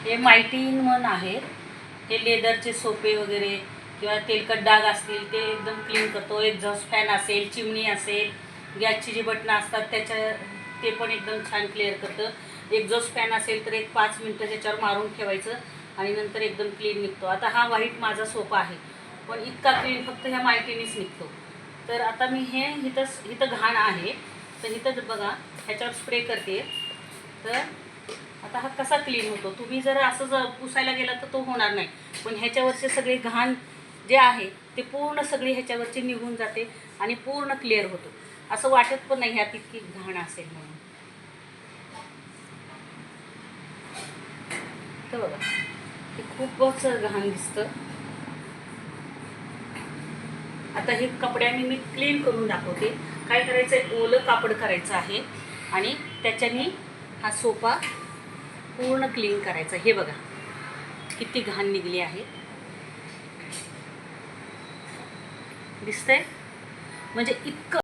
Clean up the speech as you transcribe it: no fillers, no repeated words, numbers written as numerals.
हे mighty in one आहे. हे लेदरचे सोफे वगैरे किंवा तेलकट डाग असतील ते एकदम क्लीन करतो. एक्झॉस्ट फॅन असेल, चिमणी असेल, गॅसची जी बटणं असतात ते पण एकदम छान क्लिअर करतं. एक्झॉस्ट फॅन असेल तर एक 5 मिनटं त्याच्यावर मारून ठेवायचं आणि नंतर एकदम क्लीन निघतो. आता हा व्हाईट माझा सोफा आहे, पण इतका क्लीन फक्त ह्या माहितीनेच निघतो. तर आता मी हे इथं घाण आहे तर इथं बघा ह्याच्यावर स्प्रे करते. तर आता हा कसा क्लीन होतो. तुम्ही जर असं पुसायला गेला तर तो होणार नाही, पण ह्याच्यावरचे सगळे घाण जे आहे ते पूर्ण सगळी ह्याच्यावरची निघून जाते आणि पूर्ण क्लिअर होतो. असं वाटत पण नाही ह्यात इतकी घाण असेल म्हणून. तर बघा हे खूपच घाण दिसतं. आता हे कपड्याने मी क्लीन करून दाखवते. काय करायचं आहे, ओलं कापड करायचं आहे आणि त्याच्याने हा सोफा पूर्ण क्लीन करायचा. हे बघा किती घाण निघली आहे, दिसतंय म्हणजे इतकं